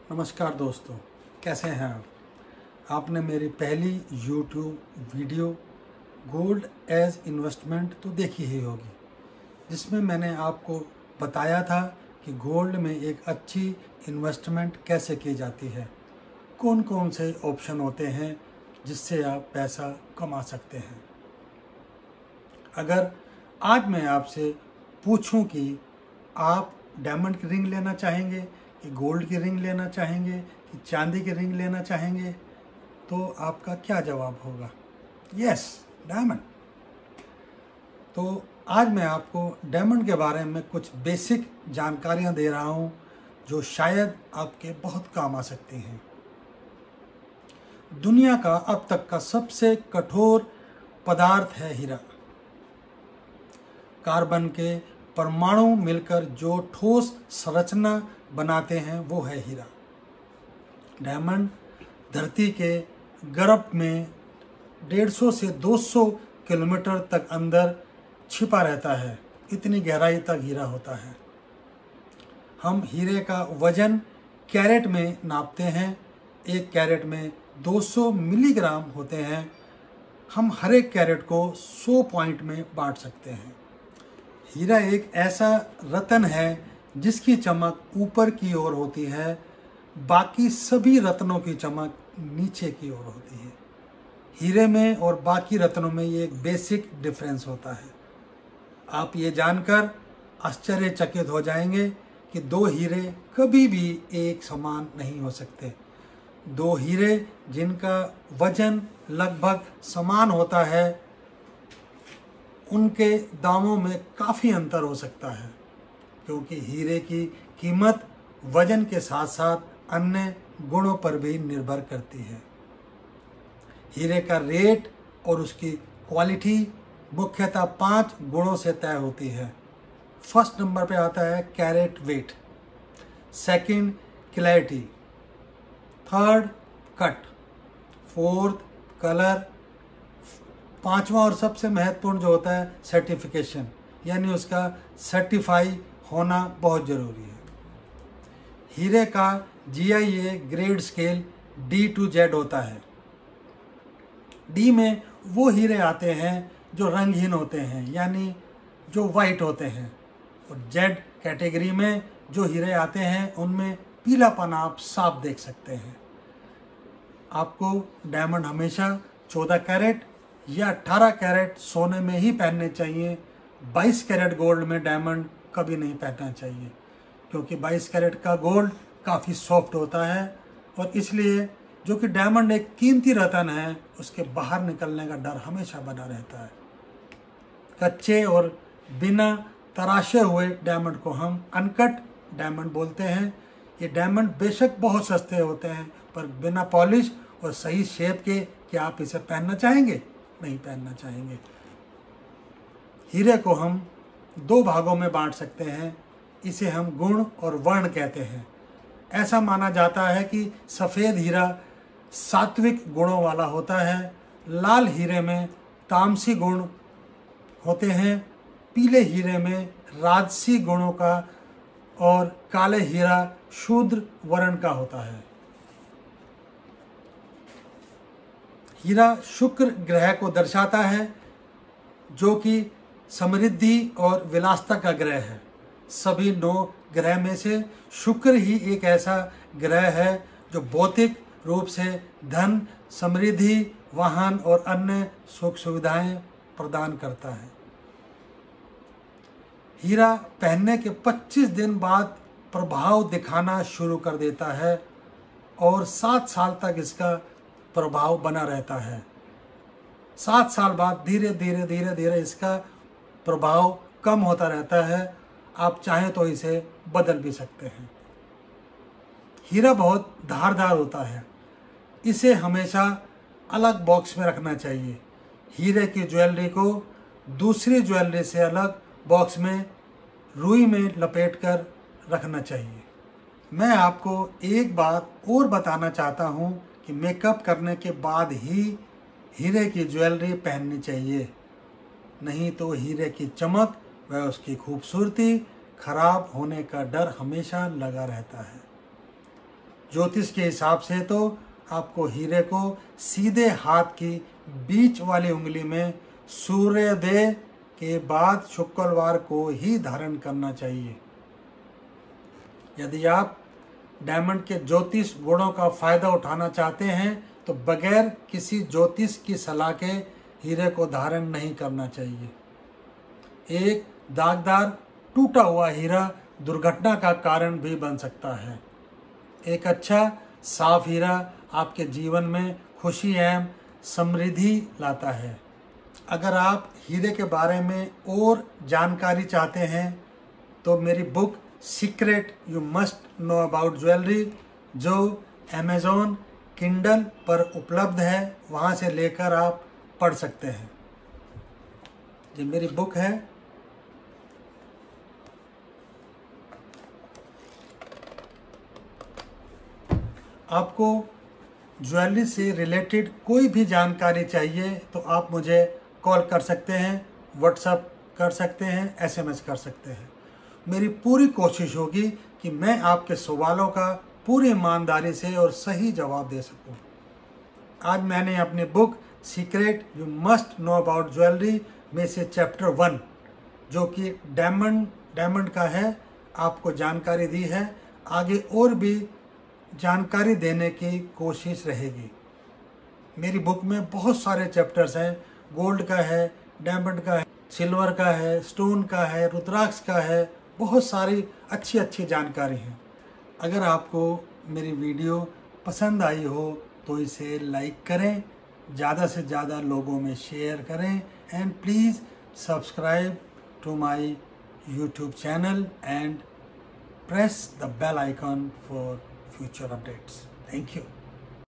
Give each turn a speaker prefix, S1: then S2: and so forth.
S1: नमस्कार दोस्तों, कैसे हैं आप? आपने मेरी पहली YouTube video gold as investment तो देखी ही होगी, जिसमें मैंने आपको बताया था कि गोल्ड में एक अच्छी इन्वेस्टमेंट कैसे की जाती है, कौन कौन से ऑप्शन होते हैं जिससे आप पैसा कमा सकते हैं। अगर आज मैं आपसे पूछूं कि आप डायमंड की रिंग लेना चाहेंगे कि गोल्ड की रिंग लेना चाहेंगे कि चांदी की रिंग लेना चाहेंगे, तो आपका क्या जवाब होगा? Yes, diamond. तो आज मैं आपको डायमंड के बारे में कुछ बेसिक जानकारियां दे रहा हूं जो शायद आपके बहुत काम आ सकती हैं। दुनिया का अब तक का सबसे कठोर पदार्थ है हीरा। कार्बन के परमाणु मिलकर जो ठोस संरचना बनाते हैं वो है हीरा। डायमंड धरती के गर्भ में 150 से 200 किलोमीटर तक अंदर छिपा रहता है। इतनी गहराई तक हीरा होता है। हम हीरे का वजन कैरेट में नापते हैं। एक कैरेट में 200 मिलीग्राम होते हैं। हम हर एक कैरेट को 100 पॉइंट में बांट सकते हैं। हीरा एक ऐसा रत्न है जिसकी चमक ऊपर की ओर होती है, बाकी सभी रत्नों की चमक नीचे की ओर होती है। हीरे में और बाकी रत्नों में ये एक बेसिक डिफरेंस होता है। आप ये जानकर आश्चर्यचकित हो जाएंगे कि दो हीरे कभी भी एक समान नहीं हो सकते। दो हीरे जिनका वजन लगभग समान होता है, उनके दामों में काफ़ी अंतर हो सकता है, क्योंकि हीरे की कीमत वजन के साथ साथ अन्य गुणों पर भी निर्भर करती है। हीरे का रेट और उसकी क्वालिटी मुख्यतः 5 गुणों से तय होती है। फर्स्ट नंबर पे आता है carat weight, second clarity, third cut, fourth colour, पांचवा और सबसे महत्वपूर्ण जो होता है सर्टिफिकेशन, यानी उसका सर्टिफाई होना बहुत ज़रूरी है। हीरे का GIA grade scale D to Z होता है। D में वो हीरे आते हैं जो रंगहीन होते हैं, यानी जो वाइट होते हैं, और Z कैटेगरी में जो हीरे आते हैं उनमें पीलापन आप साफ देख सकते हैं। आपको डायमंड हमेशा 14 कैरेट या 18 कैरेट सोने में ही पहनने चाहिए। 22 कैरेट गोल्ड में डायमंड कभी नहीं पहनना चाहिए, क्योंकि 22 कैरेट का गोल्ड काफ़ी सॉफ्ट होता है, और इसलिए जो कि डायमंड एक कीमती रत्न है, उसके बाहर निकलने का डर हमेशा बना रहता है। कच्चे और बिना तराशे हुए डायमंड को हम अनकट डायमंड बोलते हैं। ये डायमंड बेशक बहुत सस्ते होते हैं, पर बिना पॉलिश और सही शेप के क्या आप इसे पहनना चाहेंगे? नहीं पहनना चाहेंगे। हीरे को हम 2 भागों में बांट सकते हैं। इसे हम गुण और वर्ण कहते हैं। ऐसा माना जाता है कि सफ़ेद हीरा सात्विक गुणों वाला होता है, लाल हीरे में तामसी गुण होते हैं, पीले हीरे में राजसी गुणों का, और काले हीरा शूद्र वर्ण का होता है। हीरा शुक्र ग्रह को दर्शाता है, जो कि समृद्धि और विलासिता का ग्रह है। सभी 9 ग्रह में से शुक्र ही एक ऐसा ग्रह है जो भौतिक रूप से धन, समृद्धि, वाहन और अन्य सुख सुविधाएं प्रदान करता है। हीरा पहनने के 25 दिन बाद प्रभाव दिखाना शुरू कर देता है, और 7 साल तक इसका प्रभाव बना रहता है। 7 साल बाद धीरे धीरे इसका प्रभाव कम होता रहता है। आप चाहें तो इसे बदल भी सकते हैं। हीरा बहुत धारदार होता है। इसे हमेशा अलग बॉक्स में रखना चाहिए। हीरे की ज्वेलरी को दूसरी ज्वेलरी से अलग बॉक्स में रुई में लपेट कर रखना चाहिए। मैं आपको एक बात और बताना चाहता हूँ कि मेकअप करने के बाद ही हीरे की ज्वेलरी पहननी चाहिए, नहीं तो हीरे की चमक व उसकी खूबसूरती खराब होने का डर हमेशा लगा रहता है। ज्योतिष के हिसाब से तो आपको हीरे को सीधे हाथ की बीच वाली उंगली में सूर्योदय के बाद शुक्रवार को ही धारण करना चाहिए। यदि आप डायमंड के ज्योतिष गुणों का फायदा उठाना चाहते हैं तो बगैर किसी ज्योतिष की सलाह के हीरे को धारण नहीं करना चाहिए। एक दागदार टूटा हुआ हीरा दुर्घटना का कारण भी बन सकता है। एक अच्छा साफ हीरा आपके जीवन में खुशी एवं समृद्धि लाता है। अगर आप हीरे के बारे में और जानकारी चाहते हैं तो मेरी book secret you must know about jewellery जो अमेज़ॉन किंडल पर उपलब्ध है, वहाँ से लेकर आप पढ़ सकते हैं। ये मेरी बुक है। आपको ज्वेलरी से रिलेटेड कोई भी जानकारी चाहिए तो आप मुझे कॉल कर सकते हैं, व्हाट्सएप कर सकते हैं, एसएमएस कर सकते हैं। मेरी पूरी कोशिश होगी कि मैं आपके सवालों का पूरी ईमानदारी से और सही जवाब दे सकूं। आज मैंने अपनी book secret you must know about jewellery में से चैप्टर 1 जो कि डायमंड का है, आपको जानकारी दी है। आगे और भी जानकारी देने की कोशिश रहेगी। मेरी बुक में बहुत सारे चैप्टर्स हैं। गोल्ड का है, डायमंड का है, सिल्वर का है, स्टोन का है, रुद्राक्ष का है, बहुत सारी अच्छी जानकारी है। अगर आपको मेरी वीडियो पसंद आई हो तो इसे लाइक करें, ज़्यादा से ज़्यादा लोगों में शेयर करें and please subscribe to my YouTube channel and press the bell icon for future updates. Thank you.